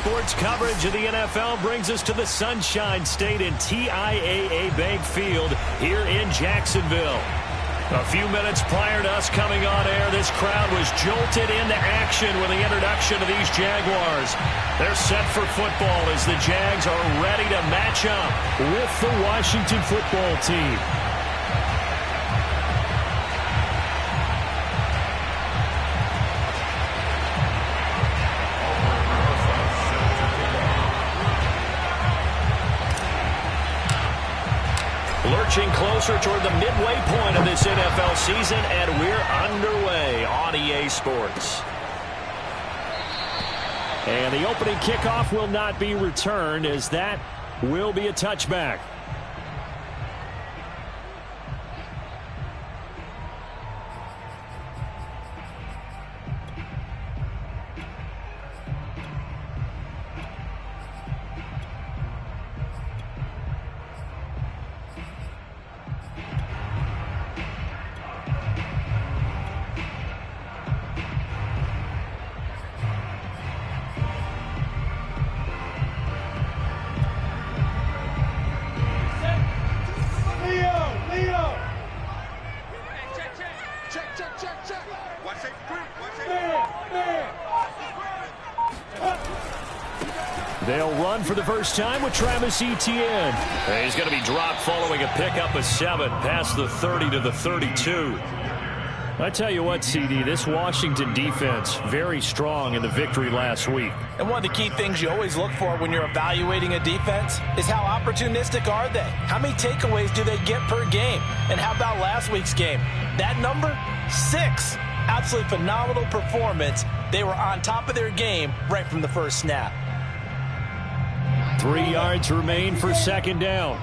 Sports coverage of the NFL brings us to the Sunshine State and TIAA Bank Field here in Jacksonville. A few minutes prior to us coming on air, this crowd was jolted into action with the introduction of these Jaguars. They're set for football as the Jags are ready to match up with the Washington football team. Lurching closer toward the midway point of this NFL season, and we're underway on EA Sports. And the opening kickoff will not be returned, as that will be a touchback. They'll run for the first time with Travis Etienne. He's going to be dropped following a pickup of 7 past the 30 to the 32. I tell you what, CD, this Washington defense, very strong in the victory last week. And one of the key things you always look for when you're evaluating a defense is how opportunistic are they? How many takeaways do they get per game? And how about last week's game? That number, 6. Absolutely phenomenal performance. They were on top of their game right from the first snap. 3 yards remain for second down.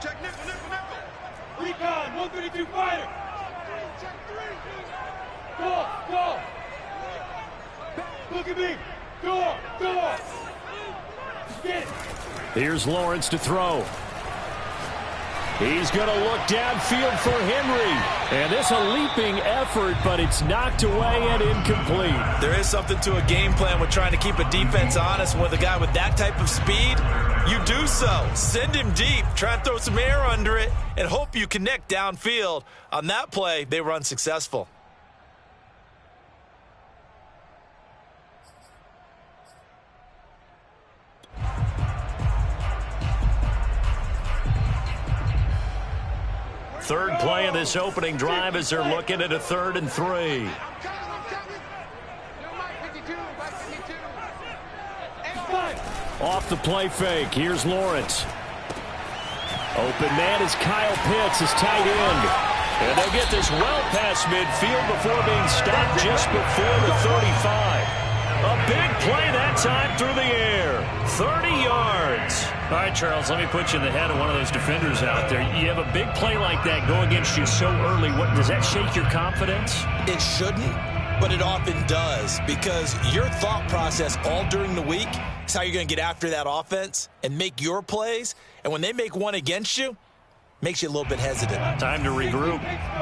Check nickel. Recon, 132 fighter. Go. Look at me. Go. Get it. Here's Lawrence to throw. He's going to look downfield for Henry. And this a leaping effort, but it's knocked away and incomplete. There is something to a game plan with trying to keep a defense honest. With a guy with that type of speed, you do so. Send him deep, try and throw some air under it, and hope you connect downfield. On that play, they were unsuccessful. Third play of this opening drive as they're looking at a 3rd and 3. Off the play fake. Here's Lawrence. Open man is Kyle Pitts, his tight end. And they'll get this well past midfield before being stopped just before the 35. A big play that time through the air. 30 yards. All right, Charles, let me put you in the head of one of those defenders out there. You have a big play like that go against you so early. What, does that shake your confidence? It shouldn't, but it often does, because your thought process all during the week is how you're going to get after that offense and make your plays. And when they make one against you, makes you a little bit hesitant. Time to regroup.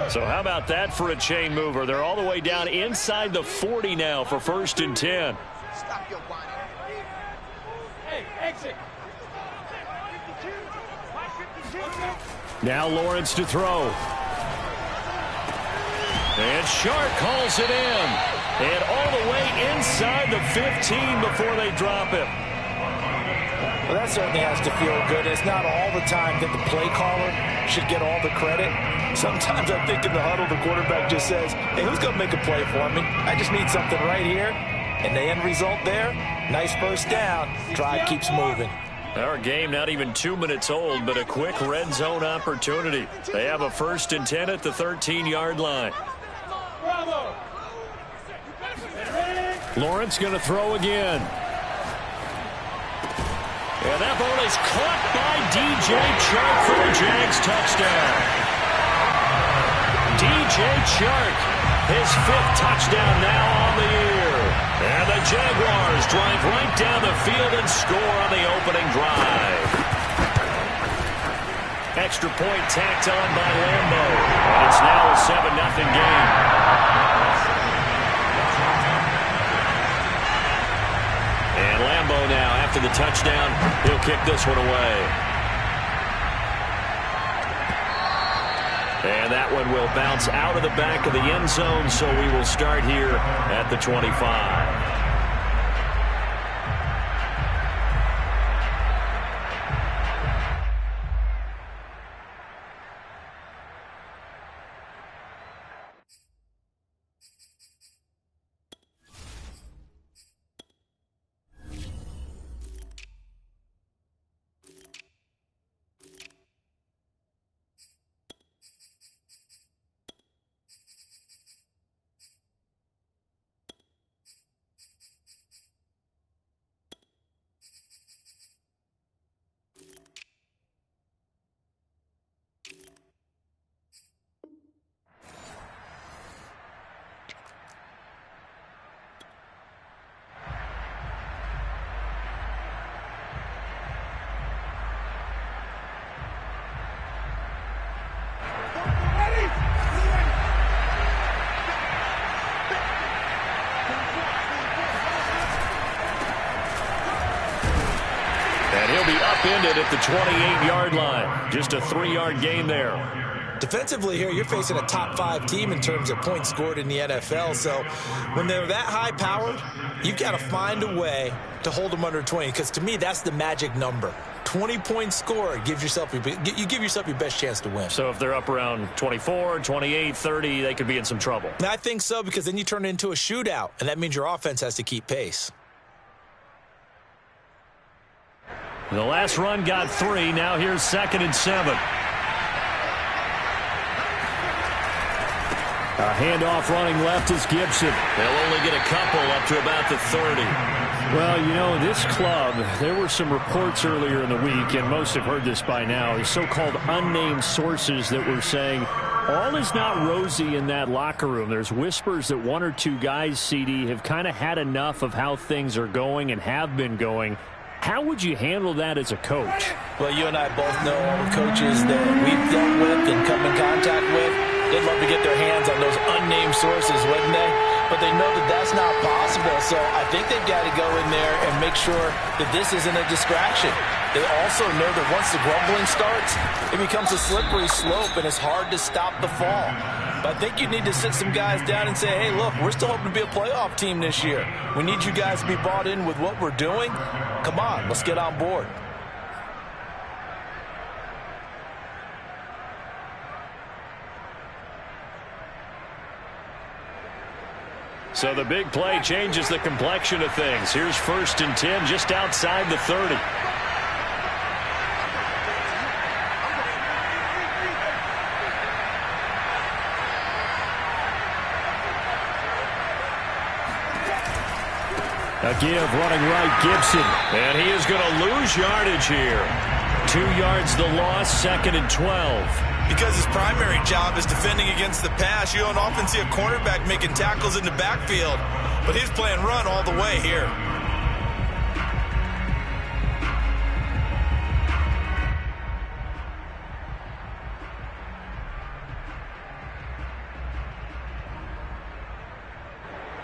So how about that for a chain mover? They're all the way down inside the 40 now for 1st and 10. Stop your whining. Hey, exit. Now Lawrence to throw. And Shark calls it in. And all the way inside the 15 before they drop him. Well, that certainly has to feel good. It's not all the time that the play caller should get all the credit. Sometimes I think in the huddle, the quarterback just says, hey, who's going to make a play for me? I just need something right here. And the end result there, nice first down. Drive keeps moving. Our game not even 2 minutes old, but a quick red zone opportunity. They have a 1st and 10 at the 13-yard line. Lawrence going to throw again. And that ball is caught by DJ Chark for the Jags touchdown. DJ Chark, his 5th touchdown now on the year. And the Jaguars drive right down the field and score on the opening drive. Extra point tacked on by Lambo. And it's now a 7-0 game. 1 now. After the touchdown, he'll kick this one away. And that one will bounce out of the back of the end zone, so we will start here at the 25. He'll be upended at the 28-yard line. Just a 3-yard gain there. Defensively here, you're facing a top-5 team in terms of points scored in the NFL. So when they're that high-powered, you've got to find a way to hold them under 20. Because to me, that's the magic number. 20 points scored gives yourself you give yourself your best chance to win. So if they're up around 24, 28, 30, they could be in some trouble. I think so, because then you turn it into a shootout, and that means your offense has to keep pace. The last run got 3. Now here's 2nd and 7. A handoff running left is Gibson. They'll only get a couple up to about the 30. Well, you know, this club, there were some reports earlier in the week, and most have heard this by now, so-called unnamed sources that were saying all is not rosy in that locker room. There's whispers that 1 or 2 guys, CD, have kind of had enough of how things are going and have been going. How would you handle that as a coach? Well, you and I both know all the coaches that we've dealt with and come in contact with. They'd love to get their hands on those unnamed sources, wouldn't they? But they know that that's not possible, so I think they've got to go in there and make sure that this isn't a distraction. They also know that once the grumbling starts, it becomes a slippery slope, and it's hard to stop the fall. But I think you need to sit some guys down and say, hey, look, we're still hoping to be a playoff team this year. We need you guys to be bought in with what we're doing. Come on, let's get on board. So the big play changes the complexion of things. Here's 1st and 10 just outside the 30. A give running right, Gibson. And he is going to lose yardage here. 2 yards the loss, 2nd and 12. Because his primary job is defending against the pass, you don't often see a cornerback making tackles in the backfield. But he's playing run all the way here.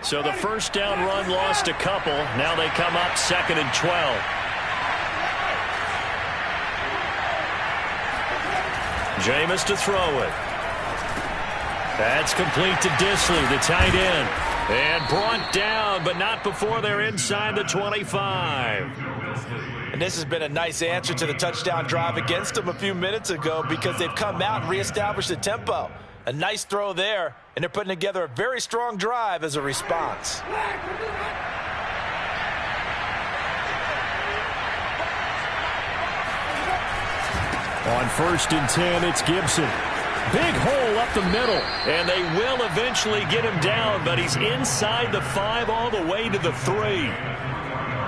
So the 1st down run lost a couple. Now they come up 2nd and 12. Jameis to throw it. That's complete to Disley, the tight end. And brought down, but not before they're inside the 25. And this has been a nice answer to the touchdown drive against them a few minutes ago, because they've come out and reestablished the tempo. A nice throw there, and they're putting together a very strong drive as a response. On 1st and 10, it's Gibson. Big hole up the middle, and they will eventually get him down, but he's inside the 5 all the way to the 3.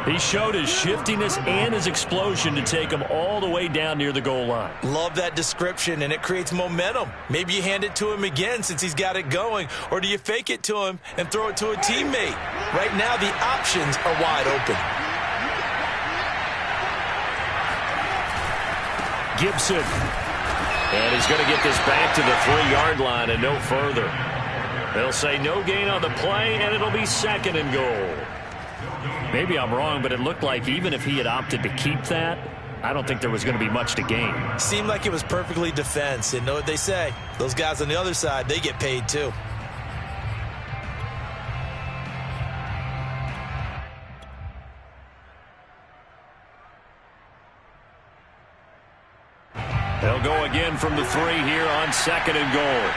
He showed his shiftiness and his explosion to take him all the way down near the goal line. Love that description, and it creates momentum. Maybe you hand it to him again since he's got it going, or do you fake it to him and throw it to a teammate? Right now, the options are wide open. Gibson. And he's going to get this back to the 3-yard line and no further. They'll say no gain on the play, and it'll be 2nd and goal. Maybe I'm wrong, but it looked like even if he had opted to keep that, I don't think there was going to be much to gain. Seemed like it was perfectly defense. And know what they say? Those guys on the other side, they get paid too. They'll go again from the 3 here on 2nd and goal.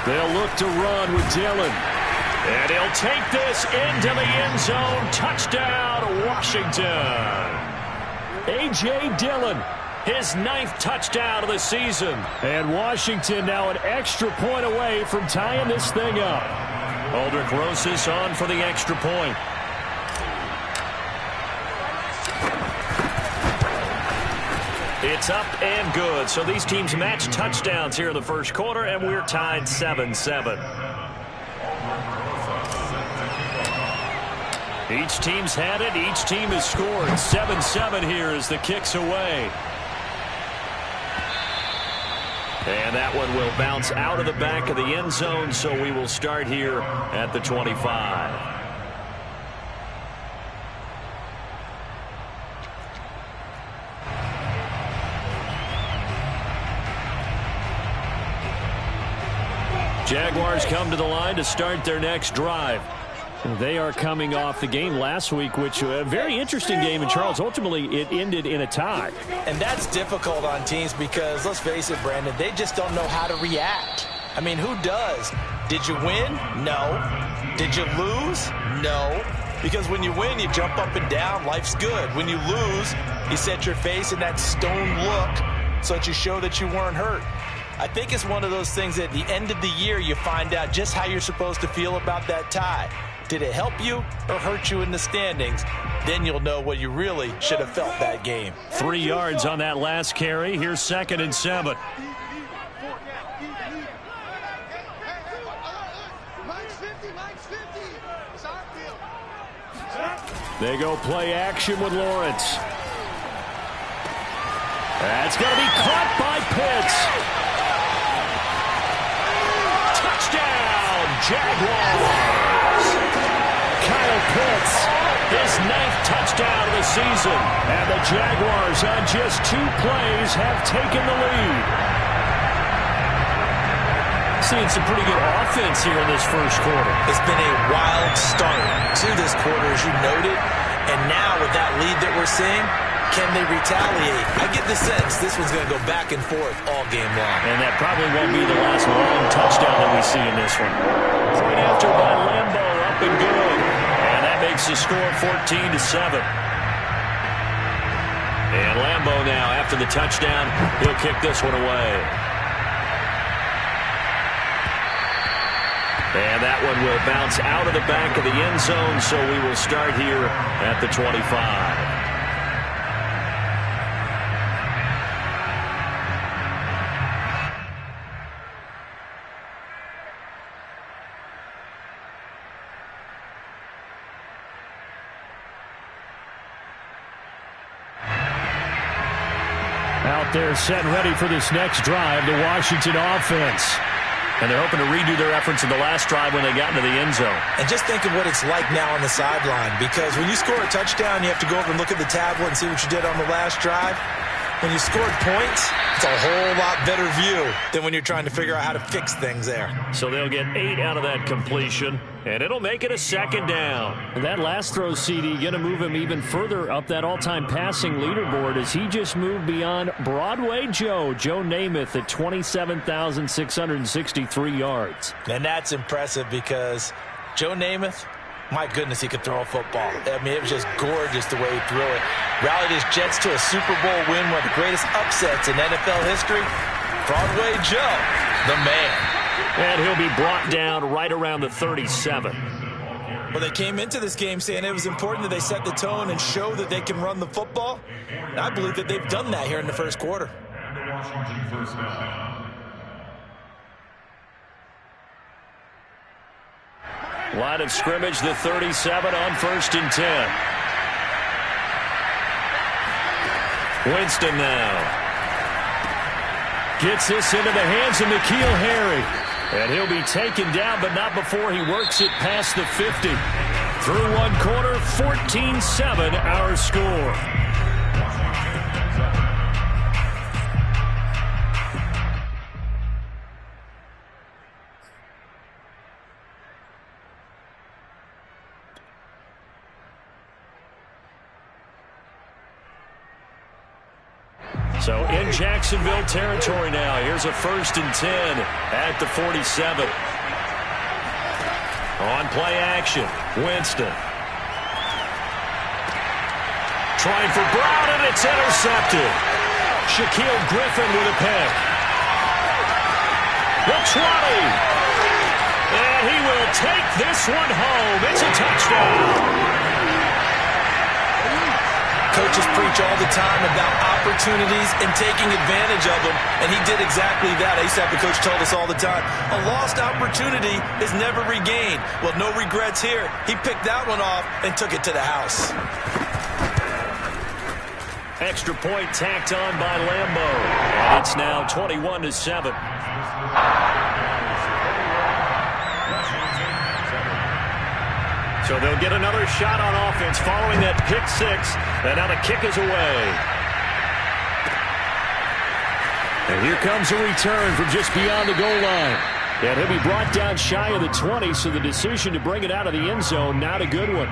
They'll look to run with Dillon. And he'll take this into the end zone. Touchdown, Washington. A.J. Dillon, his 9th touchdown of the season. And Washington now an extra point away from tying this thing up. Aldrich Rosas on for the extra point. It's up and good. So these teams match touchdowns here in the first quarter, and we're tied 7-7. Each team's had it. Each team has scored. 7-7 here as the kick's away. And that one will bounce out of the back of the end zone, so we will start here at the 25. Jaguars come to the line to start their next drive. They are coming off the game last week, which was a very interesting game in Charles. Ultimately, it ended in a tie. And that's difficult on teams because, let's face it, Brandon, they just don't know how to react. I mean, who does? Did you win? No. Did you lose? No. Because when you win, you jump up and down. Life's good. When you lose, you set your face in that stone look so that you show that you weren't hurt. I think it's one of those things that at the end of the year you find out just how you're supposed to feel about that tie. Did it help you or hurt you in the standings? Then you'll know what you really should have felt that game. 3 yards on that last carry. Here's 2nd and 7. They go play action with Lawrence. That's going to be caught by Pitts. Touchdown, Jaguars. Kyle Pitts, his 9th touchdown of the season. And the Jaguars on just 2 plays have taken the lead. Seeing some pretty good offense here in this first quarter. It's been a wild start to this quarter, as you noted. And now with that lead that we're seeing, can they retaliate? I get the sense this one's going to go back and forth all game long. And that probably won't be the last long touchdown that we see in this one. Point after by Lambo, up and good. And that makes the score 14-7. And Lambo now, after the touchdown, he'll kick this one away. And that one will bounce out of the back of the end zone, so we will start here at the 25. Out there set and ready for this next drive, the Washington offense. And they're hoping to redo their efforts in the last drive when they got into the end zone. And just think of what it's like now on the sideline, because when you score a touchdown, you have to go over and look at the tablet and see what you did on the last drive. When you scored points, it's a whole lot better view than when you're trying to figure out how to fix things there. So they'll get 8 out of that completion, and it'll make it a 2nd down. And that last throw, CD, going to move him even further up that all-time passing leaderboard as he just moved beyond Broadway Joe Namath at 27,663 yards. And that's impressive because Joe Namath, my goodness, he could throw a football. I mean, it was just gorgeous the way he threw it. Rallied his Jets to a Super Bowl win, one of the greatest upsets in NFL history. Broadway Joe, the man. And he'll be brought down right around the 37. Well, they came into this game saying it was important that they set the tone and show that they can run the football. And I believe that they've done that here in the first quarter. Line of scrimmage, the 37 on 1st and 10. Winston now. Gets this into the hands of N'Keal Harry. And he'll be taken down, but not before he works it past the 50. Through one quarter, 14-7 our score. So in Jacksonville territory now. Here's a 1st and 10 at the 47. On play action, Winston. Trying for Brown, and it's intercepted. Shaquille Griffin with a pick. The 20. And he will take this one home. It's a touchdown. Coaches preach all the time about opportunities and taking advantage of them, and he did exactly that. I used to have a coach told us all the time, a lost opportunity is never regained. Well, no regrets here. He picked that one off and took it to the house. Extra point tacked on by Lambo, and it's now 21-7. So they'll get another shot on offense following that pick six. And now the kick is away. And here comes a return from just beyond the goal line. And he'll be brought down shy of the 20, so the decision to bring it out of the end zone, not a good one.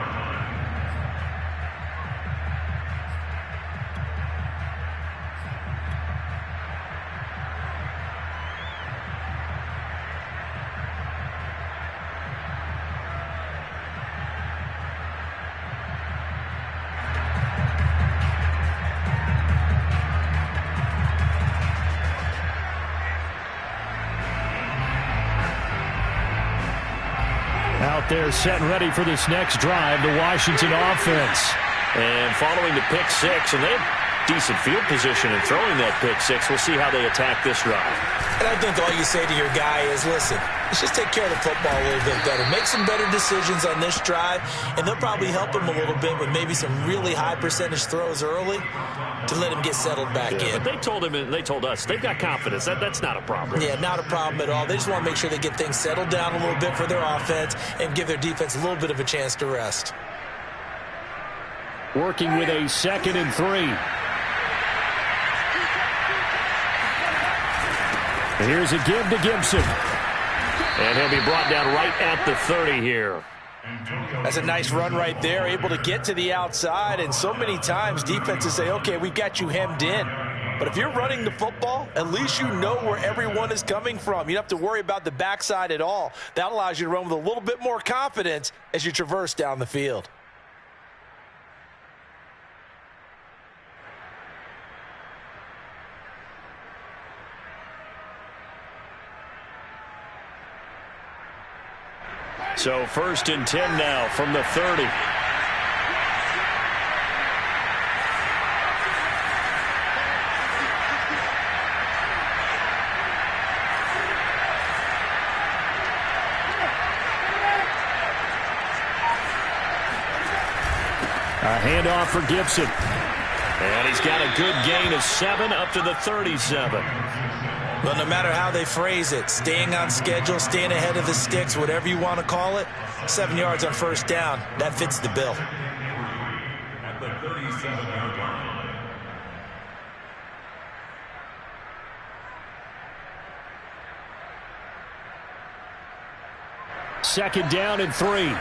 Out there set and ready for this next drive, the Washington offense. And following the pick six, and they have decent field position in throwing that pick six. We'll see how they attack this drive. And I think all you say to your guy is, listen, let's just take care of the football a little bit better. Make some better decisions on this drive, and they'll probably help him a little bit with maybe some really high percentage throws early to let him get settled back in. But they told him, and they told us, they've got confidence. That's not a problem. Yeah, not a problem at all. They just want to make sure they get things settled down a little bit for their offense and give their defense a little bit of a chance to rest. Working with a 2nd and 3. Here's a give to Gibson. And he'll be brought down right at the 30 here. That's a nice run right there, able to get to the outside. And so many times defenses say, okay, we've got you hemmed in. But if you're running the football, at least you know where everyone is coming from. You don't have to worry about the backside at all. That allows you to run with a little bit more confidence as you traverse down the field. So 1st and 10 now from the 30. A handoff for Gibson. And he's got a good gain of 7 up to the 37. Well, no matter how they phrase it, staying on schedule, staying ahead of the sticks, whatever you want to call it, 7 yards on 1st down, that fits the bill. At the 37-yard line. Second down and 3.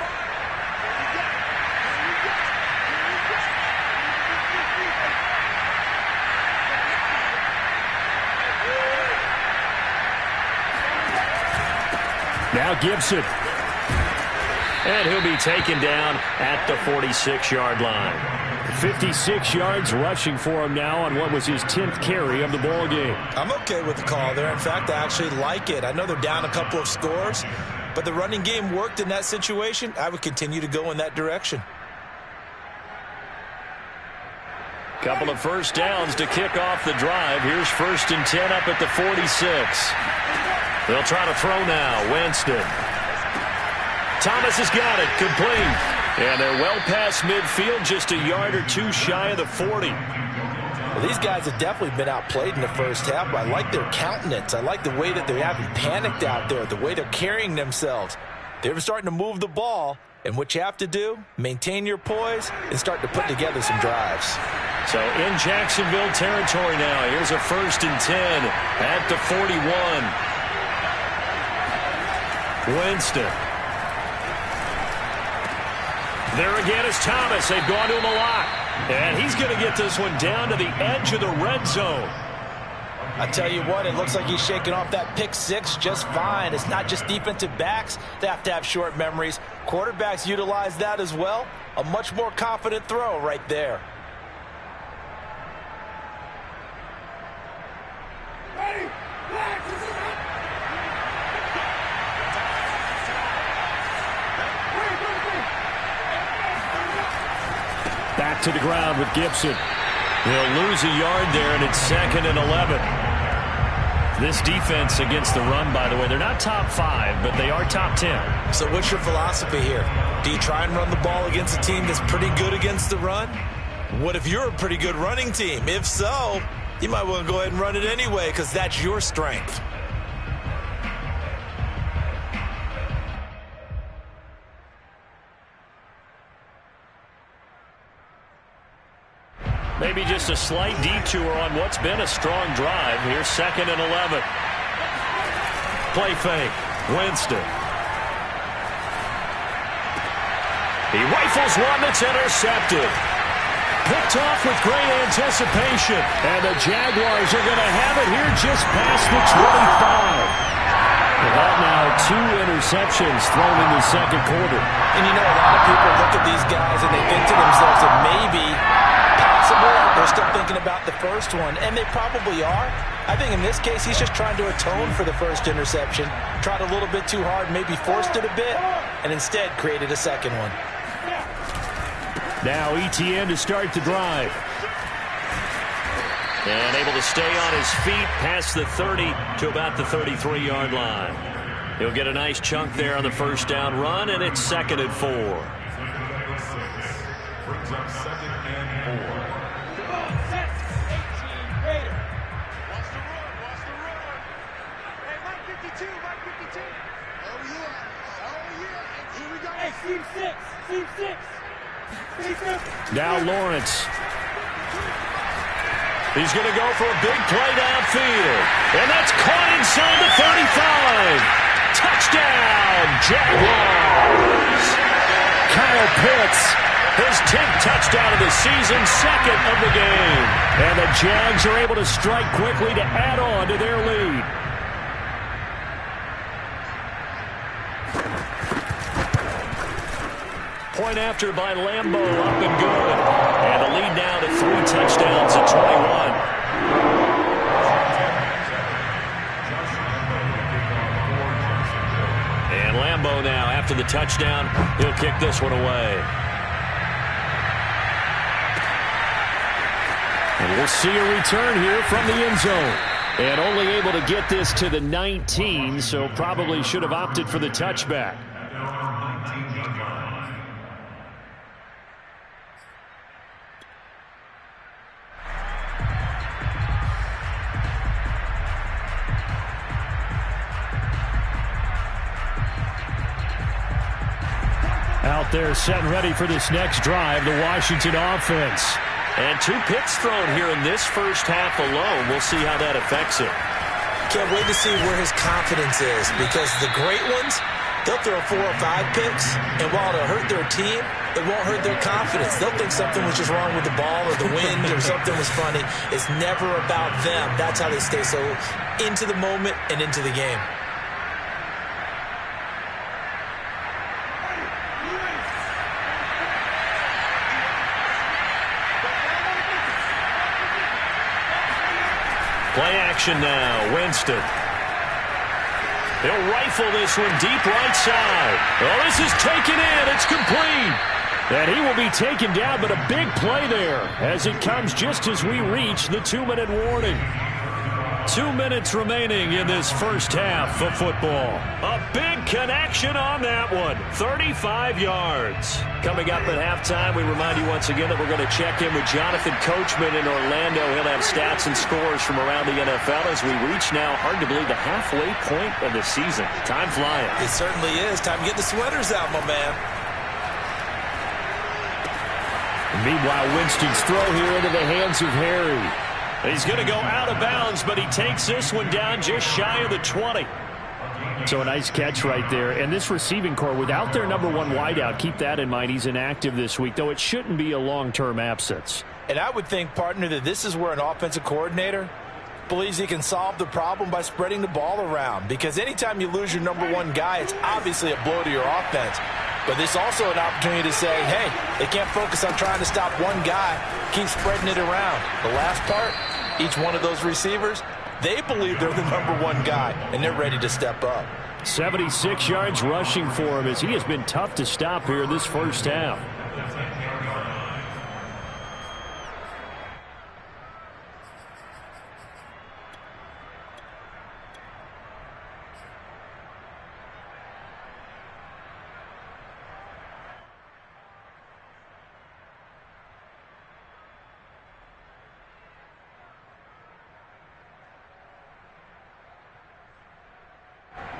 Now Gibson. And he'll be taken down at the 46-yard line. 56 yards rushing for him now on what was his 10th carry of the ball game. I'm okay with the call there. In fact, I actually like it. I know they're down a couple of scores, but the running game worked in that situation. I would continue to go in that direction. Couple of 1st downs to kick off the drive. Here's 1st and 10 up at the 46. They'll try to throw now. Winston. Thomas has got it. Complete. And they're well past midfield, just a yard or two shy of the 40. Well, these guys have definitely been outplayed in the first half, but I like their countenance. I like the way that they haven't panicked out there, the way they're carrying themselves. They're starting to move the ball, and what you have to do, maintain your poise and start to put together some drives. So in Jacksonville territory now, here's a 1st and 10 at the 41. Winston. There again is Thomas. They've gone to him a lot. And he's going to get this one down to the edge of the red zone. I tell you what, it looks like he's shaking off that pick six just fine. It's not just defensive backs that have to have short memories. Quarterbacks utilize that as well. A much more confident throw right there. Back to the ground with Gibson. He'll lose a yard there, and it's 2nd and 11. This defense against the run, by the way, they're not top 5, but they are top 10. So what's your philosophy here? Do you try and run the ball against a team that's pretty good against the run? What if you're a pretty good running team? If so, you might want to go ahead and run it anyway because that's your strength. Maybe just a slight detour on what's been a strong drive. Here's 2nd and 11. Play fake. Winston. He rifles one that's intercepted. Picked off with great anticipation. And the Jaguars are going to have it here just past the 25. That now 2 interceptions thrown in the second quarter. And you know, a lot of people look at these guys and they think to themselves that maybe they're still thinking about the first one, and they probably are. I think in this case, he's just trying to atone for the first interception. Tried a little bit too hard, maybe forced it a bit, and instead created a second one. Now ETN to start the drive. And able to stay on his feet past the 30 to about the 33-yard line. He'll get a nice chunk there on the first down run, and it's 2nd and 4. Brings up 2nd and 4. Now Lawrence. He's going to go for a big play downfield. And that's caught inside the 35. Touchdown, Jaguars. Kyle Pitts, his 10th touchdown of the season, 2nd of the game. And the Jags are able to strike quickly to add on to their lead. Point after by Lambeau, up and good. And the lead now to 3 touchdowns at 21. And Lambeau now, after the touchdown, he'll kick this one away. And we'll see a return here from the end zone. And only able to get this to the 19, so probably should have opted for the touchback. Out there set and ready for this next drive, the Washington offense. And 2 picks thrown here in this first half alone. We'll see how that affects it. Can't wait to see where his confidence is, because the great ones, they'll throw 4 or 5 picks, and while it'll hurt their team, it won't hurt their confidence. They'll think something was just wrong with the ball or the wind or something was funny. It's never about them. That's how they stay so into the moment and into the game. Play action now, Winston. He'll rifle this one deep right side. Oh, this is taken in. It's complete. And he will be taken down, but a big play there as it comes just as we reach the 2-minute warning. 2 minutes remaining in this first half of football. A big connection on that one. 35 yards. Coming up at halftime, we remind you once again that we're going to check in with Jonathan Coachman in Orlando. He'll have stats and scores from around the NFL as we reach now, hard to believe, the halfway point of the season. Time flying. It certainly is. Time to get the sweaters out, my man. Meanwhile, Winston's throw here into the hands of Harry. He's going to go out of bounds, but he takes this one down just shy of the 20. So a nice catch right there. And this receiving core, without their number one wideout, keep that in mind. He's inactive this week, though it shouldn't be a long-term absence. And I would think, partner, that this is where an offensive coordinator believes he can solve the problem by spreading the ball around. Because anytime you lose your number one guy, it's obviously a blow to your offense. But it's also an opportunity to say, hey, they can't focus on trying to stop one guy. Keep spreading it around. The last part, each one of those receivers, they believe they're the number one guy, and they're ready to step up. 76 yards rushing for him as he has been tough to stop here this first half.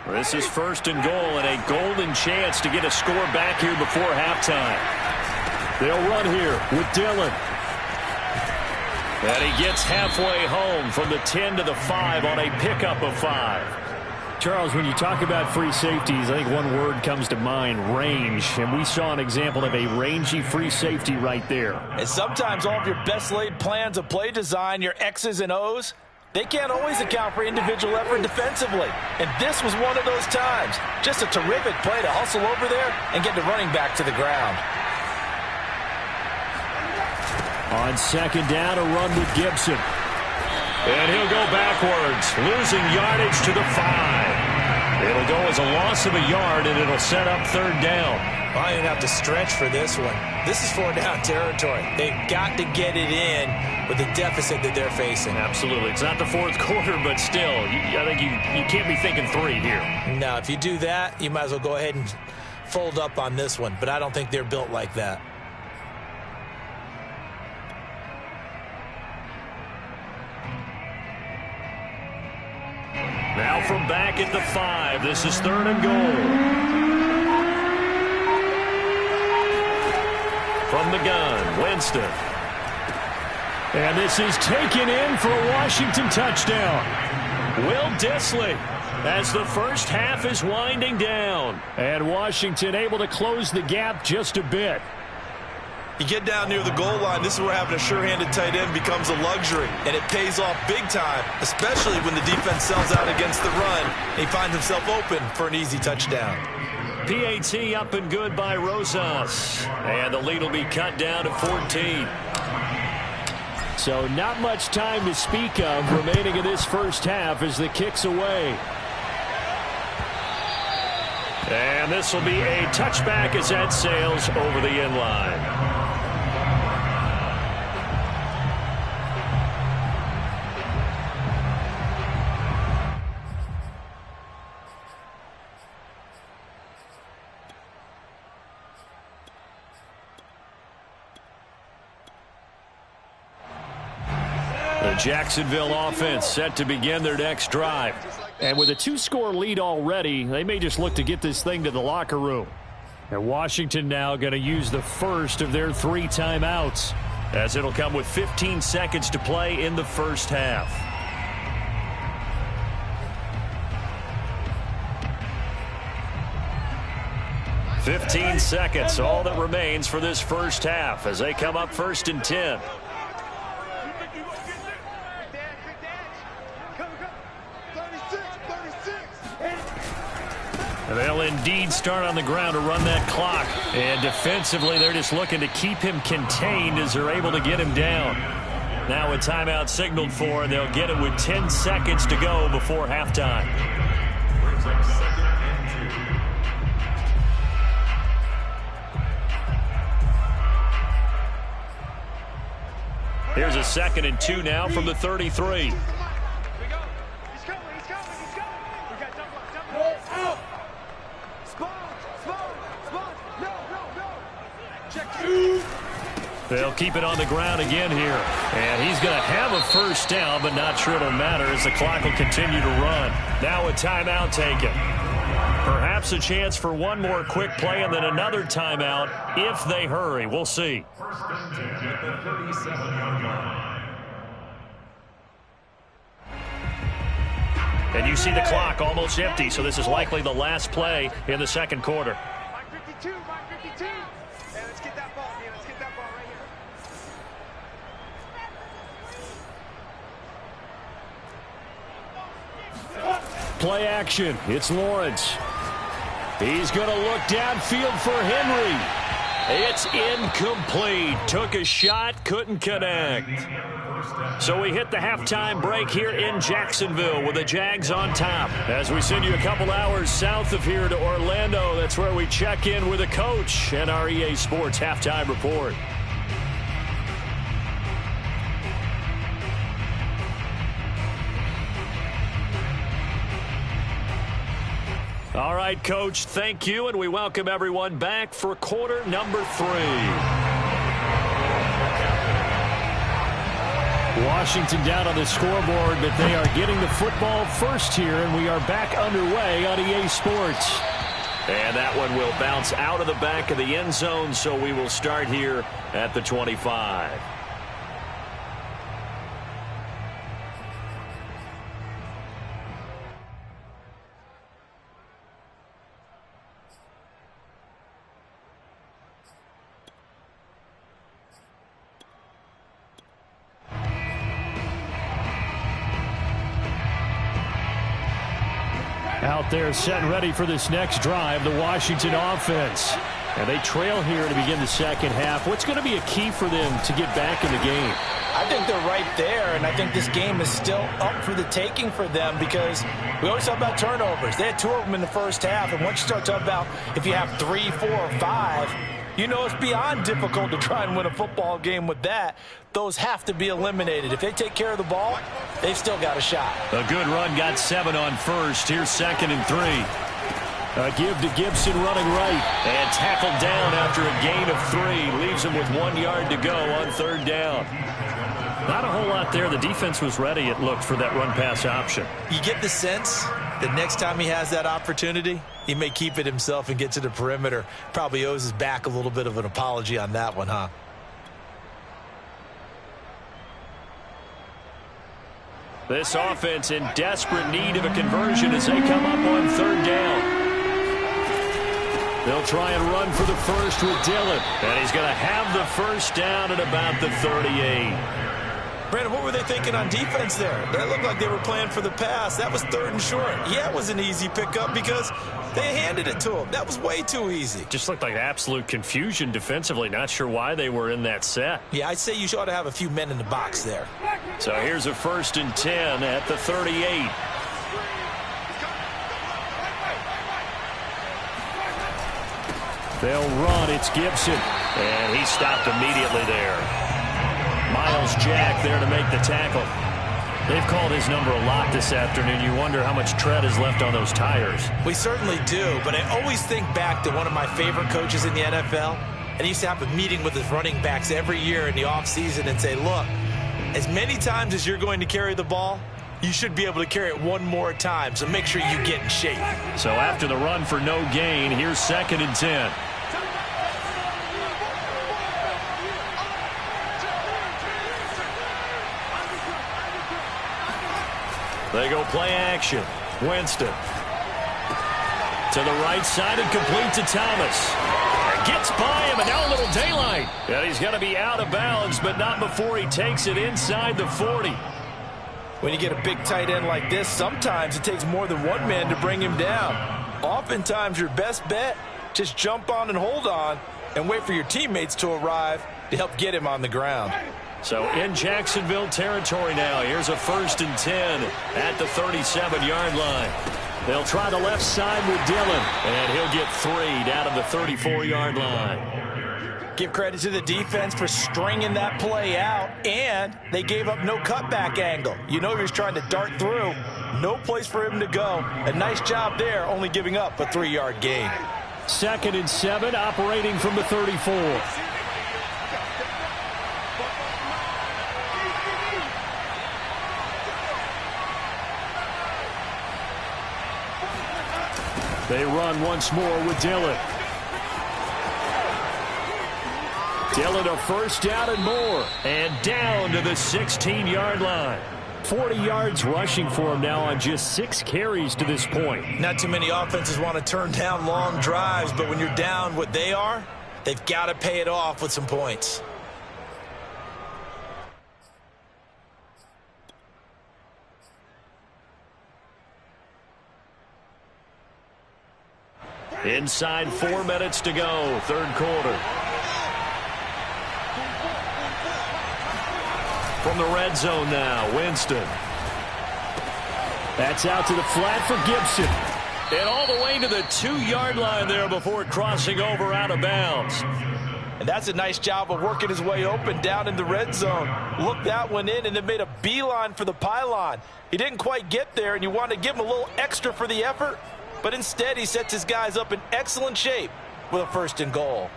This is first and goal and a golden chance to get a score back here before halftime. They'll run here with Dillon. And he gets halfway home from the 10 to the 5 on a pickup of 5. Charles, when you talk about free safeties, I think one word comes to mind, range. And we saw an example of a rangy free safety right there. And sometimes all of your best laid plans of play design, your X's and O's, they can't always account for individual effort defensively. And this was one of those times. Just a terrific play to hustle over there and get the running back to the ground. On second down, a run with Gibson. And he'll go backwards, losing yardage to the 5. It'll go as a loss of a yard, and it'll set up third down. I didn't have to stretch for this one. This is 4-down territory. They've got to get it in with the deficit that they're facing. Absolutely. It's not the fourth quarter, but still, I think you can't be thinking 3 here. No, if you do that, you might as well go ahead and fold up on this one. But I don't think they're built like that. Now from back at the 5, this is third and goal. From the gun, Winston. And this is taken in for a Washington touchdown. Will Dissly as the first half is winding down. And Washington able to close the gap just a bit. You get down near the goal line, this is where having a sure-handed tight end becomes a luxury, and it pays off big time, especially when the defense sells out against the run, and he finds himself open for an easy touchdown. PAT up and good by Rosas, and the lead will be cut down to 14. So not much time to speak of remaining in this first half as the kick's away. And this will be a touchback as that sails over the end line. The Jacksonville offense set to begin their next drive. And with a 2-score lead already, they may just look to get this thing to the locker room. And Washington now going to use the first of their 3 timeouts, as it'll come with 15 seconds to play in the first half. "15 seconds, all that remains for this first half as they come up first and 10. They'll indeed start on the ground to run that clock. And defensively, they're just looking to keep him contained as they're able to get him down. Now a timeout signaled for, and they'll get it with 10 seconds to go before halftime. Here's a 2nd and 2 now from the 33. They'll keep it on the ground again here. And he's going to have a first down, but not sure it'll matter as the clock will continue to run. Now a timeout taken. Perhaps a chance for one more quick play and then another timeout if they hurry. We'll see. First and 10 at the 37-yard line. And you see the clock almost empty, so this is likely the last play in the second quarter. Mark 52, Mark 52. Hey, let's get that ball, man. Let's get that ball right here. Play action. It's Lawrence. He's going to look downfield for Henry. It's incomplete. Took a shot, couldn't connect. So we hit the halftime break here in Jacksonville with the Jags on top. As we send you a couple hours south of here to Orlando, that's where we check in with the coach and our EA Sports halftime report. All right, Coach, thank you, and we welcome everyone back for quarter number 3. Washington down on the scoreboard, but they are getting the football first here, and we are back underway on EA Sports. And that one will bounce out of the back of the end zone, so we will start here at the 25. Out there set and ready for this next drive, the Washington offense. And they trail here to begin the second half. What's going to be a key for them to get back in the game? I think they're right there, and I think this game is still up for the taking for them because we always talk about turnovers. They had 2 of them in the first half, and once you start talking about if you have 3, 4, or 5, you know it's beyond difficult to try and win a football game with that. Those have to be eliminated. If they take care of the ball, they've still got a shot. A good run, got 7 on first. Here's 2nd and 3. A give to Gibson running right. And tackled down after a gain of 3. Leaves him with 1 yard to go on 3rd down. Not a whole lot there. The defense was ready, it looked, for that run-pass option. You get the sense that next time he has that opportunity, he may keep it himself and get to the perimeter. Probably owes his back a little bit of an apology on that one, huh? This offense in desperate need of a conversion as they come up on 3rd down. They'll try and run for the first with Dillon. And he's going to have the first down at about the 38. Brandon, what were they thinking on defense there? That looked like they were playing for the pass. That was 3rd and short. Yeah, it was an easy pickup because they handed it to him. That was way too easy. Just looked like absolute confusion defensively. Not sure why they were in that set. Yeah, I'd say you ought to have a few men in the box there. So here's a 1st and 10 at the 38. They'll run. It's Gibson. And he stopped immediately there. Miles Jack there to make the tackle. They've called his number a lot this afternoon. You wonder how much tread is left on those tires. We certainly do, but I always think back to one of my favorite coaches in the NFL. And he used to have a meeting with his running backs every year in the offseason and say, look, as many times as you're going to carry the ball, you should be able to carry it one more time, so make sure you get in shape. So after the run for no gain, here's 2nd and 10. They go play action. Winston. To the right side and complete to Thomas. And gets by him, and now a little daylight. And he's going to be out of bounds, but not before he takes it inside the 40. When you get a big tight end like this, sometimes it takes more than one man to bring him down. Oftentimes, your best bet, just jump on and hold on and wait for your teammates to arrive to help get him on the ground. So in Jacksonville territory now. Here's a 1st and 10 at the 37-yard line. They'll try the left side with Dillon, and he'll get 3 down to the 34-yard line. Give credit to the defense for stringing that play out, and they gave up no cutback angle. You know he was trying to dart through. No place for him to go. A nice job there, only giving up a 3-yard gain. 2nd and 7, operating from the 34. They run once more with Dillon. Dillon a first down and more. And down to the 16-yard line. 40 yards rushing for him now on just 6 carries to this point. Not too many offenses want to turn down long drives, but when you're down what they are, they've got to pay it off with some points. Inside 4 minutes to go, third quarter. From the red zone now, Winston. That's out to the flat for Gibson. And all the way to the 2-yard line there before crossing over out of bounds. And that's a nice job of working his way open down in the red zone. Looked that one in and then made a beeline for the pylon. He didn't quite get there, and you want to give him a little extra for the effort. But instead, he sets his guys up in excellent shape with a 1st and goal.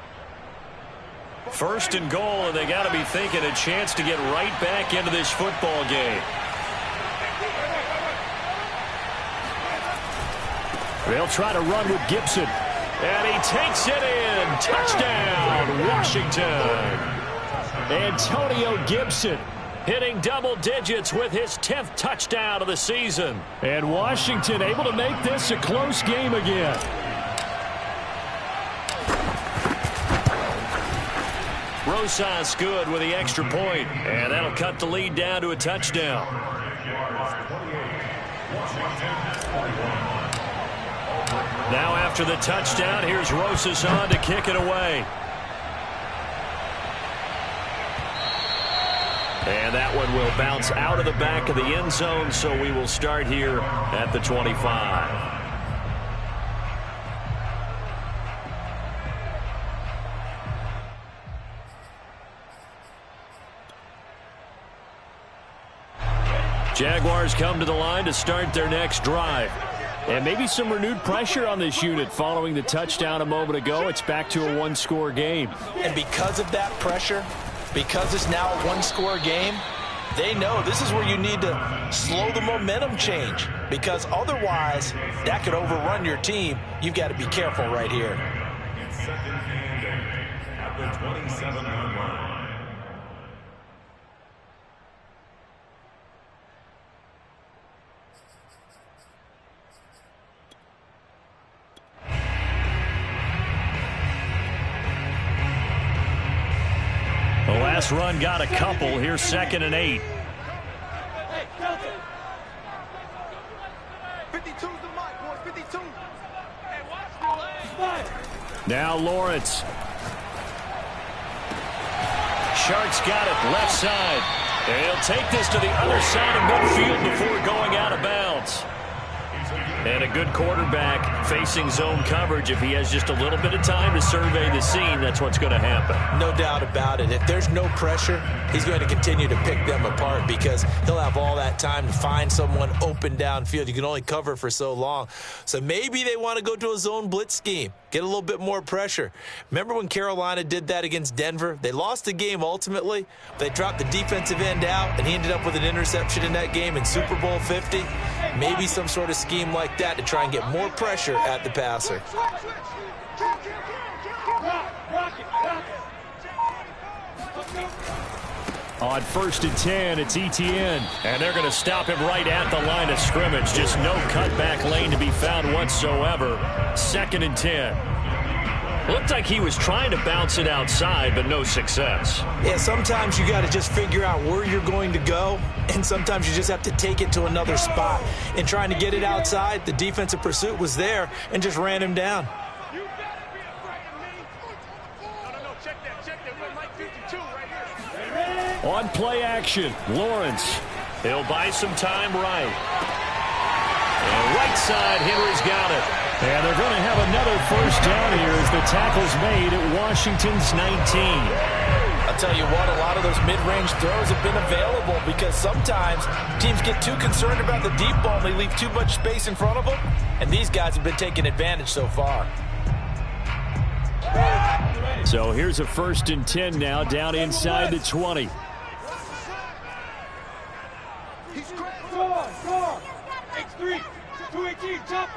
1st and goal, and they got to be thinking a chance to get right back into this football game. They'll try to run with Gibson. And he takes it in. Touchdown, Washington. Antonio Gibson hitting double digits with his 10th touchdown of the season. And Washington able to make this a close game again. Rosas good with the extra point, and that'll cut the lead down to a touchdown. Now after the touchdown, here's Rosas on to kick it away. And that one will bounce out of the back of the end zone, so we will start here at the 25. Jaguars come to the line to start their next drive. And maybe some renewed pressure on this unit following the touchdown a moment ago. It's back to a 1-score game. And because of that pressure, because it's now a 1-score game, they know this is where you need to slow the momentum change, because otherwise that could overrun your team. You've got to be careful right here. It's 2nd and 8 at the 27-yard line. The last run got a couple. Here's 2nd and 8. 52's the mark, boys. 52. Now Lawrence. Sharks got it left side. They'll take this to the other side of midfield before going out of bounds. And a good quarterback facing zone coverage. If he has just a little bit of time to survey the scene, that's what's going to happen. No doubt about it. If there's no pressure, he's going to continue to pick them apart, because he'll have all that time to find someone open downfield. You can only cover for so long. So maybe they want to go to a zone blitz scheme, get a little bit more pressure. Remember when Carolina did that against Denver? They lost the game ultimately. They dropped the defensive end out, and he ended up with an interception in that game in Super Bowl 50. Maybe some sort of scheme like that to try and get more pressure at the passer. On 1st and 10, it's Etienne. And they're going to stop him right at the line of scrimmage. Just no cutback lane to be found whatsoever. 2nd and 10. Looked like he was trying to bounce it outside, but no success. Yeah, sometimes you got to just figure out where you're going to go, and sometimes you just have to take it to another spot. In trying to get it outside, the defensive pursuit was there and just ran him down. You better be afraid of me. No, check that. We're like 52 right here. On play action, Lawrence. He'll buy some time right. And right side, Henry's got it. And they're going to have another first down here as the tackle's made at Washington's 19. I'll tell you what, a lot of those mid-range throws have been available, because sometimes teams get too concerned about the deep ball and they leave too much space in front of them, and these guys have been taking advantage so far. So here's a 1st and 10 now, down inside the 20. He's crazy. X3, 218, jump.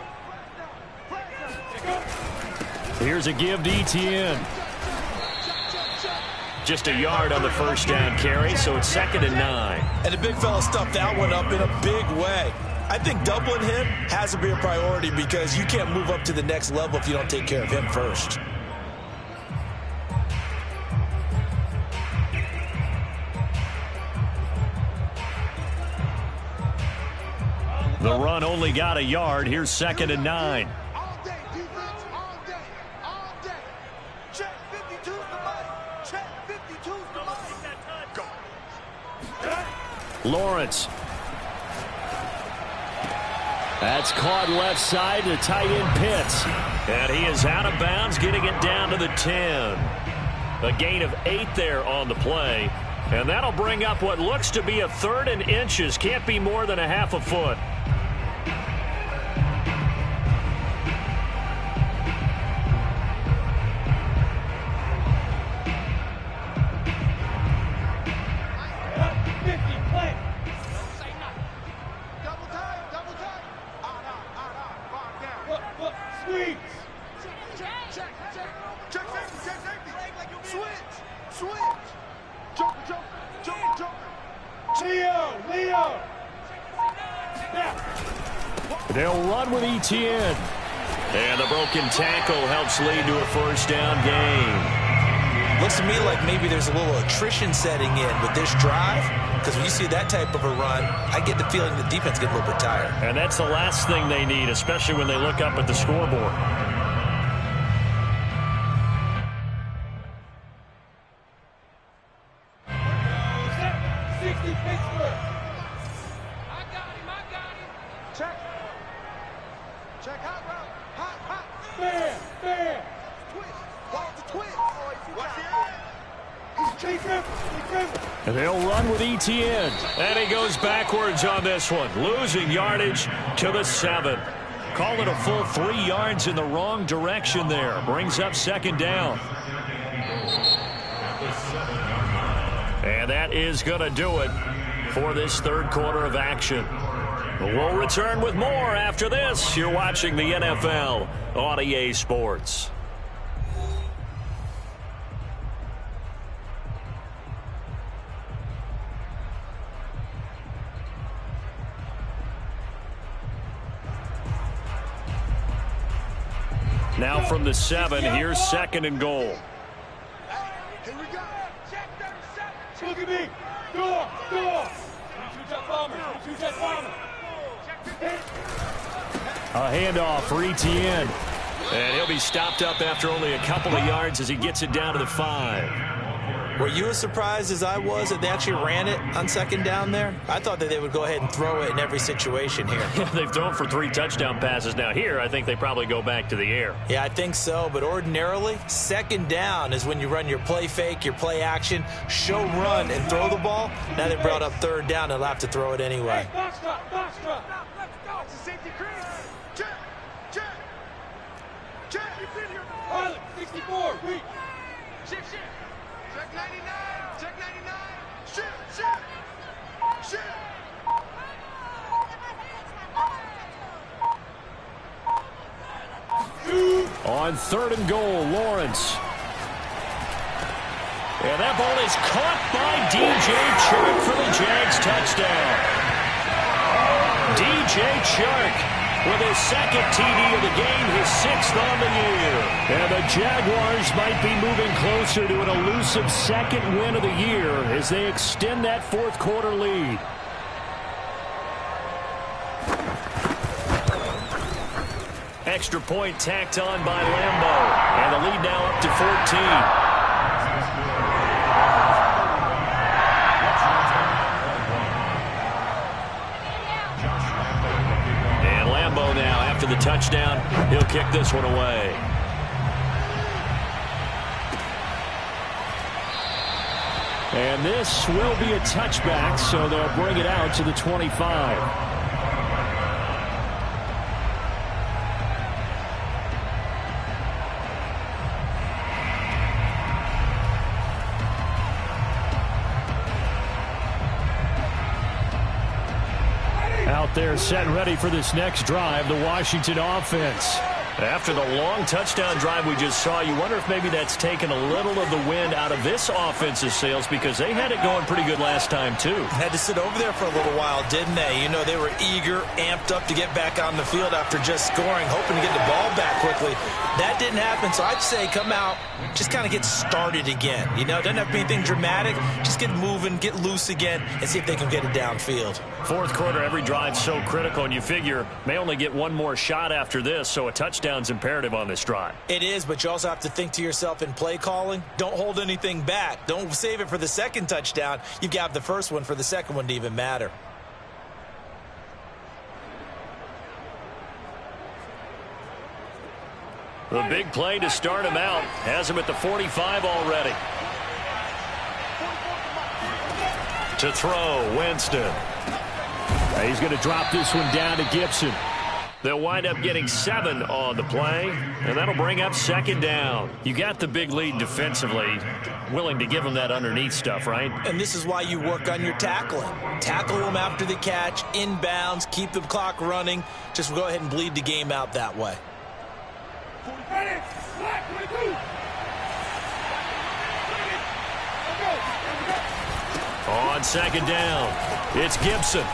Here's a give to Etienne. Just a yard on the first down carry, so it's 2nd and 9. And the big fella stuffed that one up in a big way. I think doubling him has to be a priority because you can't move up to the next level if you don't take care of him first. The run only got a yard. Here's 2nd and 9. All day, defense, all day, all day. Check 52's the money. Check 52's the money. Go. Lawrence. That's caught left side to tight end Pitts. And he is out of bounds, getting it down to the 10. A gain of 8 there on the play. And that'll bring up what looks to be a 3rd and inches. Can't be more than a half a foot. They'll run with Etienne. And the broken tackle helps lead to a first down gain. Looks to me like maybe there's a little attrition setting in with this drive, because when you see that type of a run, I get the feeling the defense gets a little bit tired. And that's the last thing they need, especially when they look up at the scoreboard. And they'll run with Etienne. And he goes backwards on this one, losing yardage to the 7. Call it a full 3 yards in the wrong direction there. Brings up 2nd down. And that is going to do it for this 3rd quarter of action. We'll return with more after this. You're watching the NFL on EA Sports. Now from the 7, here's 2nd and goal. Here we go. Check 37. Look at me. Door. A handoff for Etienne. And he'll be stopped up after only a couple of yards as he gets it down to the 5. Were you as surprised as I was that they actually ran it on 2nd down there? I thought that they would go ahead and throw it in every situation here. Yeah, they've thrown for 3 touchdown passes. Now here, I think they probably go back to the air. Yeah, I think so. But ordinarily, 2nd down is when you run your play fake, your play action, show run, and throw the ball. Now they brought up 3rd down. They'll have to throw it anyway. Box drop. Let's go. It's a safety crease. Check. Pilot, 64. Weak. Shift. Check 99. Check 99. Shift. On 3rd and goal, Lawrence. And that ball is caught by DJ Chark for the Jags touchdown. DJ Chark with his 2nd TD of the game, his 6th on the year. And the Jaguars might be moving closer to an elusive 2nd win of the year as they extend that 4th quarter lead. Extra point tacked on by Lambo. And the lead now up to 14. Now, after the touchdown, he'll kick this one away. And this will be a touchback, so they'll bring it out to the 25. Out there set ready for this next drive, the Washington offense. After the long touchdown drive we just saw, you wonder if maybe that's taken a little of the wind out of this offensive sails because they had it going pretty good last time, too. Had to sit over there for a little while, didn't they? You know, they were eager, amped up to get back on the field after just scoring, hoping to get the ball back quickly. That didn't happen, so I'd say come out, just kind of get started again. You know, it doesn't have to be anything dramatic. Just get moving, get loose again, and see if they can get it downfield. Fourth quarter, every drive's so critical, and you figure may only get one more shot after this, so a touchdown's imperative on this drive. It is, but you also have to think to yourself in play calling, don't hold anything back. Don't save it for the second touchdown. You've got the first one for the second one to even matter. The big play to start him out has him at the 45 already. To throw, Winston. He's going to drop this one down to Gibson. They'll wind up getting 7 on the play, and that'll bring up second down. You got the big lead defensively, willing to give them that underneath stuff, right? And this is why you work on your tackling. Tackle them after the catch, inbounds, keep the clock running. Just go ahead and bleed the game out that way. On second down, it's Gibson.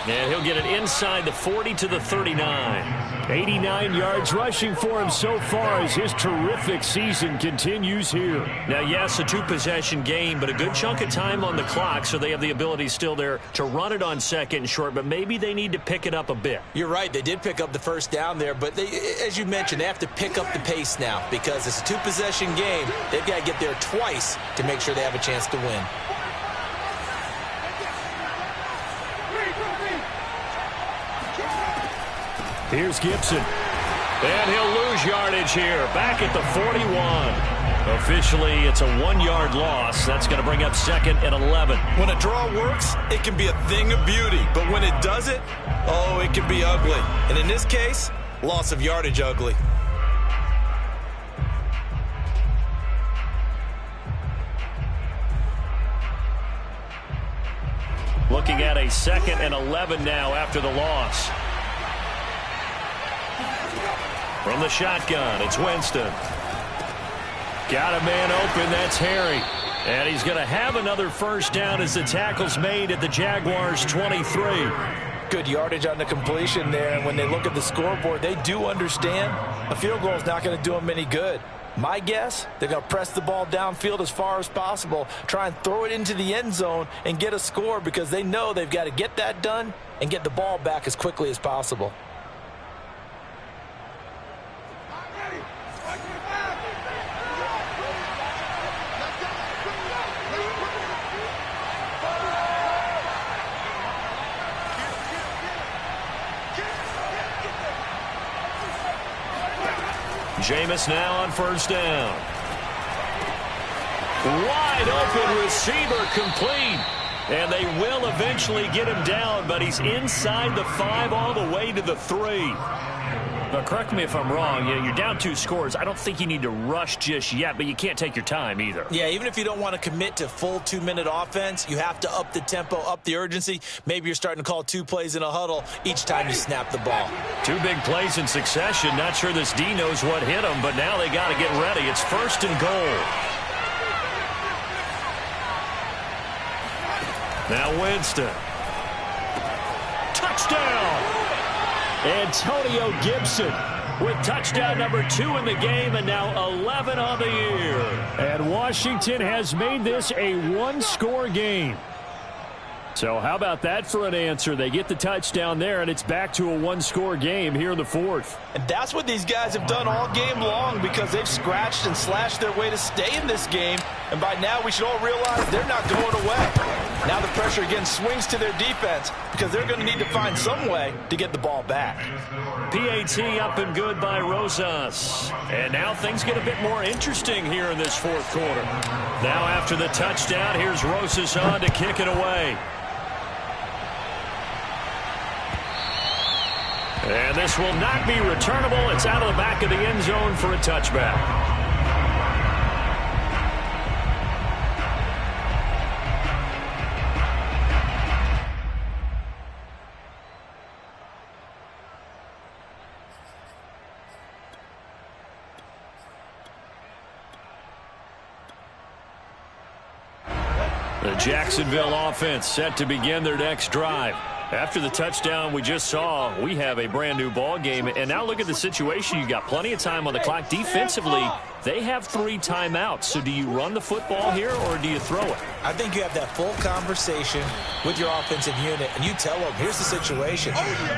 And he'll get it inside the 40 to the 39. 89 yards rushing for him so far as his terrific season continues here. Now, yes, a 2-possession game, but a good chunk of time on the clock, so they have the ability still there to run it on second and short, but maybe they need to pick it up a bit. You're right. They did pick up the first down there, but they, as you mentioned, they have to pick up the pace now because it's a 2-possession game. They've got to get there twice to make sure they have a chance to win. Here's Gibson. And he'll lose yardage here. Back at the 41. Officially, it's a 1-yard loss. That's going to bring up second and 11. When a draw works, it can be a thing of beauty. But when it doesn't, oh, it can be ugly. And in this case, loss of yardage ugly. Looking at a second and 11 now after the loss. From the shotgun, it's Winston. Got a man open, that's Harry. And he's going to have another first down as the tackle's made at the Jaguars' 23. Good yardage on the completion there, and when they look at the scoreboard, they do understand a field goal is not going to do them any good. My guess, they're going to press the ball downfield as far as possible, try and throw it into the end zone and get a score because they know they've got to get that done and get the ball back as quickly as possible. Jameis now on first down. Wide open receiver complete. And they will eventually get him down, but he's inside the 5 all the way to the 3. Now, correct me if I'm wrong. You're down 2 scores. I don't think you need to rush just yet, but you can't take your time either. Yeah, even if you don't want to commit to full 2-minute offense, you have to up the tempo, up the urgency. Maybe you're starting to call 2 plays in a huddle each time you snap the ball. 2 big plays in succession. Not sure this D knows what hit him, but now they got to get ready. It's first and goal. Now Winston. Touchdown! Antonio Gibson with touchdown number 2 in the game and now 11 on the year. And Washington has made this a 1-score game. So how about that for an answer? They get the touchdown there, and it's back to a 1-score game here in the 4th. And that's what these guys have done all game long because they've scratched and slashed their way to stay in this game. And by now, we should all realize they're not going away. Now the pressure again swings to their defense because they're going to need to find some way to get the ball back. PAT up and good by Rosas. And now things get a bit more interesting here in this 4th quarter. Now after the touchdown, here's Rosas on to kick it away. And this will not be returnable. It's out of the back of the end zone for a touchback. The Jacksonville offense set to begin their next drive. After the touchdown we just saw, we have a brand new ball game. And now look at the situation. You got plenty of time on the clock. Defensively, they have 3 timeouts. So do you run the football here or do you throw it? I think you have that full conversation with your offensive unit, and you tell them, here's the situation.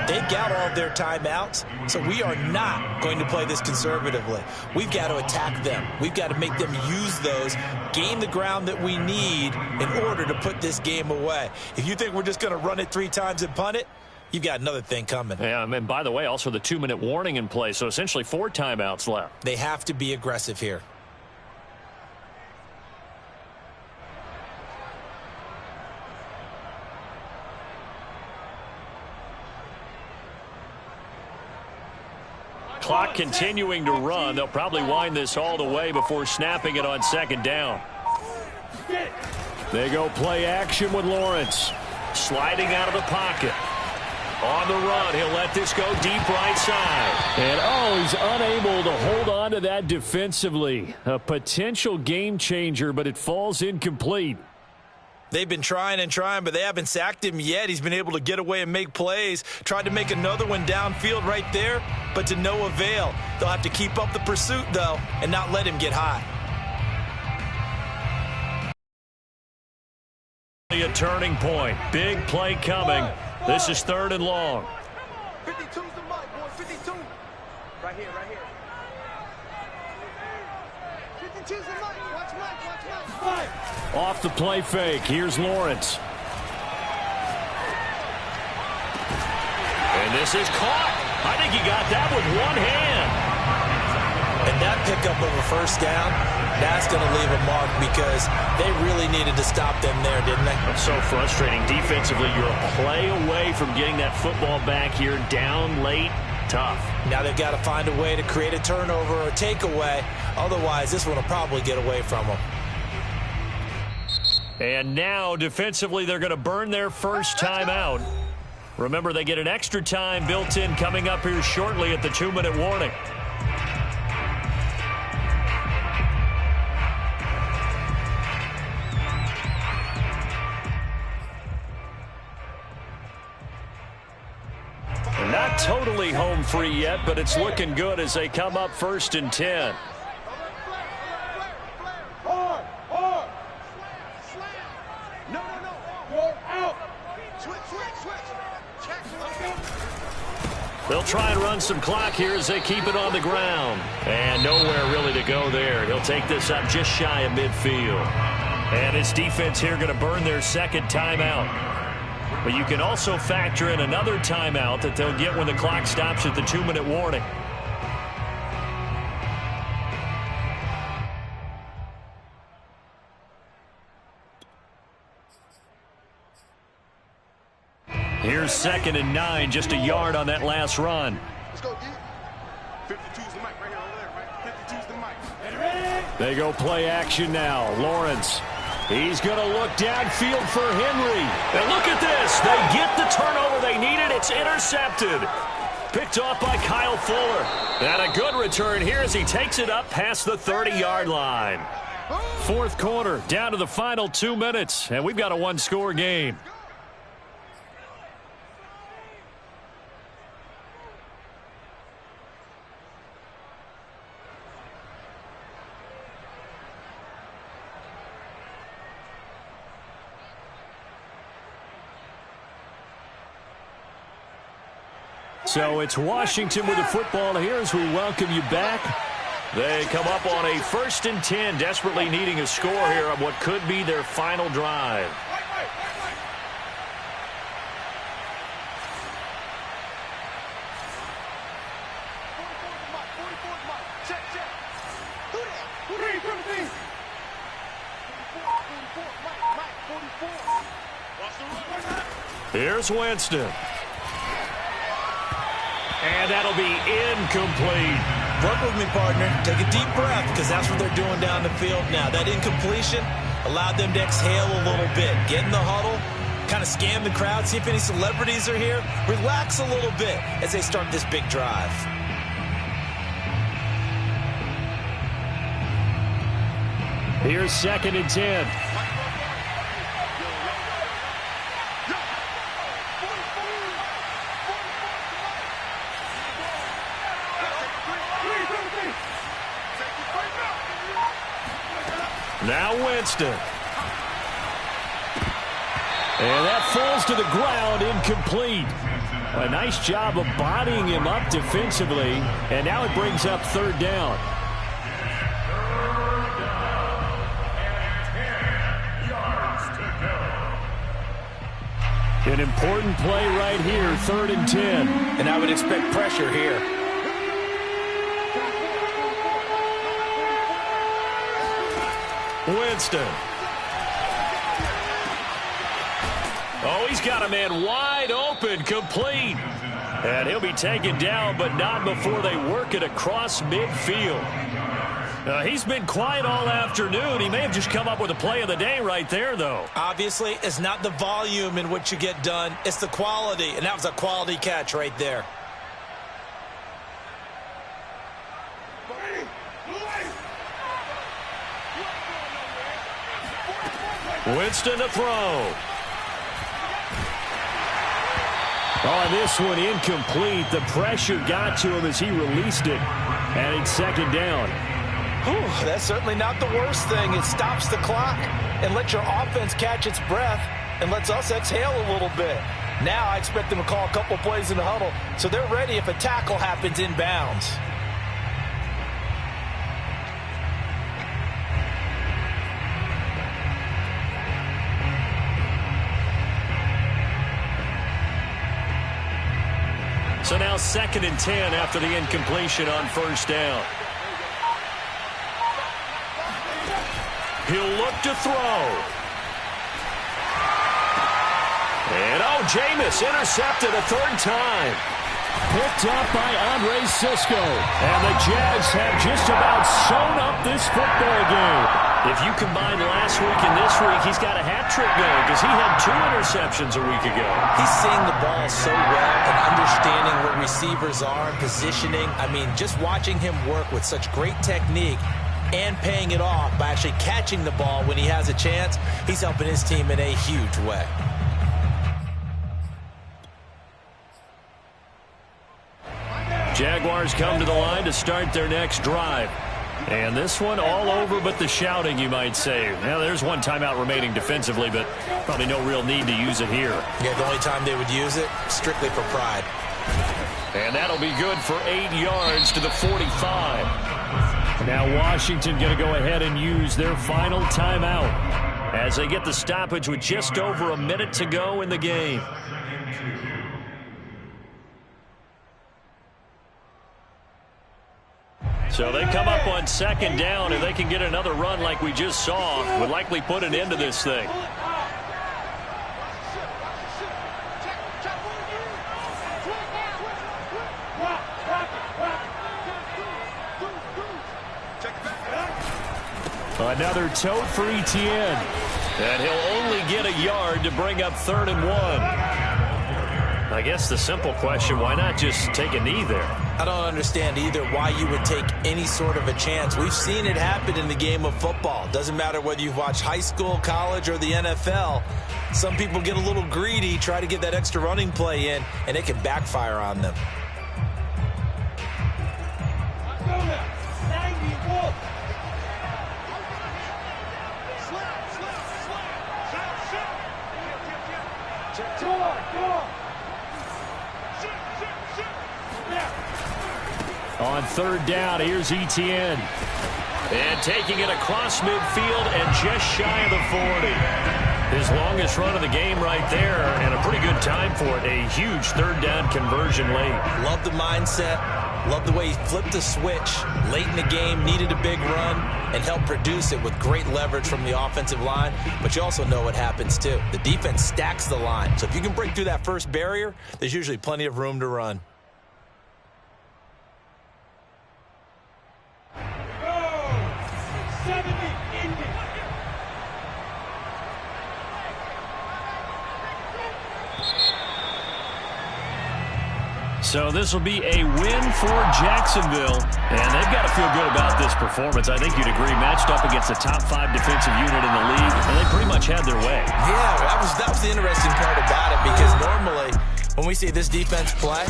They've got all of their timeouts, so we are not going to play this conservatively. We've got to attack them. We've got to make them use those, gain the ground that we need in order to put this game away. If you think we're just going to run it 3 times and punt it, you've got another thing coming. Yeah, and by the way, also the 2-minute warning in play, so essentially 4 timeouts left. They have to be aggressive here. Clock continuing to run. They'll probably wind this all the way before snapping it on 2nd down. They go play action with Lawrence. Sliding out of the pocket. On the run, he'll let this go deep right side. And, he's unable to hold on to that defensively. A potential game changer, but it falls incomplete. They've been trying and trying, but they haven't sacked him yet. He's been able to get away and make plays. Tried to make another one downfield right there, but to no avail. They'll have to keep up the pursuit, though, and not let him get high. A turning point. Big play coming. This is 3rd and long. 52's the mic, boy. 52. Right here, right here. 52's the mic. Watch Mike, watch Mike. Off the play fake. Here's Lawrence. And this is caught. I think he got that with one hand. And that pickup of a 1st down, that's going to leave a mark because they really needed to stop them there, didn't they? It's so frustrating. Defensively, you're a play away from getting that football back here. Down late, tough. Now they've got to find a way to create a turnover or takeaway. Otherwise, this one will probably get away from them. And now, defensively, they're going to burn their first timeout. Remember, they get an extra time built in coming up here shortly at the 2-minute warning. Not totally home free yet, but it's looking good as they come up 1st and 10. They'll try and run some clock here as they keep it on the ground. And nowhere really to go there. He'll take this up just shy of midfield. And his defense here going to burn their 2nd timeout. But you can also factor in another timeout that they'll get when the clock stops at the 2-minute warning. Here's 2nd and 9, just a yard on that last run. Let's go, D. 52's the mic right here over there, right? 52's the mic. They go play action now. Lawrence. He's going to look downfield for Henry. And look at this. They get the turnover they needed. It's intercepted. Picked off by Kyle Fuller. And a good return here as he takes it up past the 30-yard line. 4th quarter, down to the final 2 minutes. And we've got a 1-score game. So it's Washington with the football here as we welcome you back. They come up on a 1st and 10, desperately needing a score here on what could be their final drive. Here's Winston. And that'll be incomplete. Work with me, partner. Take a deep breath because that's what they're doing down the field now. That incompletion allowed them to exhale a little bit. Get in the huddle, kind of scan the crowd, see if any celebrities are here. Relax a little bit as they start this big drive. Here's 2nd and 10. Now Winston. And that falls to the ground, incomplete. A nice job of bodying him up defensively. And now it brings up third down. An important play right here, 3rd and 10. And I would expect pressure here. Winston. Oh, he's got a man wide open, complete. And he'll be taken down, but not before they work it across midfield. He's been quiet all afternoon. He may have just come up with a play of the day right there, though. Obviously, it's not the volume in which you get done. It's the quality, and that was a quality catch right there. Winston to throw. Oh, this one incomplete. The pressure got to him as he released it. And it's 2nd down. Whew, that's certainly not the worst thing. It stops the clock and lets your offense catch its breath and lets us exhale a little bit. Now I expect them to call a couple plays in the huddle so they're ready if a tackle happens inbounds. So now 2nd and 10 after the incompletion on 1st down. He'll look to throw. And Jameis intercepted a 3rd time. Picked up by Andre Sisco. And the Jags have just about sewn up this football game. If you combine last week and this week, he's got a hat trick going because he had 2 interceptions a week ago. He's seeing the ball so well and understanding where receivers are and positioning. I mean, just watching him work with such great technique and paying it off by actually catching the ball when he has a chance, he's helping his team in a huge way. Jaguars come to the line to start their next drive. And this one all over but the shouting, you might say. Now, there's one timeout remaining defensively, but probably no real need to use it here. Yeah, the only time they would use it, strictly for pride. And that'll be good for 8 yards to the 45. Now Washington going to go ahead and use their final timeout as they get the stoppage with just over a minute to go in the game. So they come up on 2nd down, and they can get another run like we just saw. Would likely put an end to this thing. Another tote for Etienne. And he'll only get a yard to bring up 3rd and 1. I guess the simple question, why not just take a knee there? I don't understand either why you would take any sort of a chance. We've seen it happen in the game of football. Doesn't matter whether you've watched high school, college, or the NFL. Some people get a little greedy, try to get that extra running play in, and it can backfire on them. On 3rd down, here's Etienne. And taking it across midfield and just shy of the 40. His longest run of the game right there, and a pretty good time for it. A huge 3rd down conversion late. Love the mindset. Love the way he flipped the switch late in the game, needed a big run, and helped produce it with great leverage from the offensive line. But you also know what happens, too. The defense stacks the line. So if you can break through that first barrier, there's usually plenty of room to run. So this will be a win for Jacksonville, and they've got to feel good about this performance. I think you'd agree, matched up against the top 5 defensive unit in the league, and they pretty much had their way. Yeah, that was the interesting part about it, because normally when we see this defense play,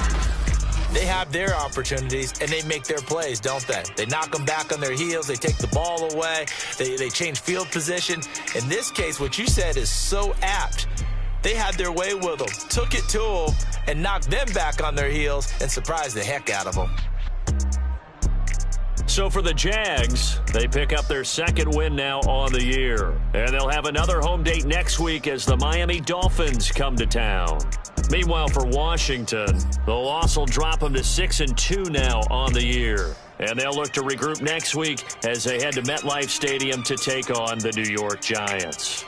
they have their opportunities, and they make their plays, don't they? They knock them back on their heels. They take the ball away. They change field position. In this case, what you said is so apt. They had their way with them, took it to them, and knocked them back on their heels and surprised the heck out of them. So for the Jags, they pick up their second win now on the year. And they'll have another home date next week as the Miami Dolphins come to town. Meanwhile, for Washington, the loss will drop them to 6-2 now on the year. And they'll look to regroup next week as they head to MetLife Stadium to take on the New York Giants.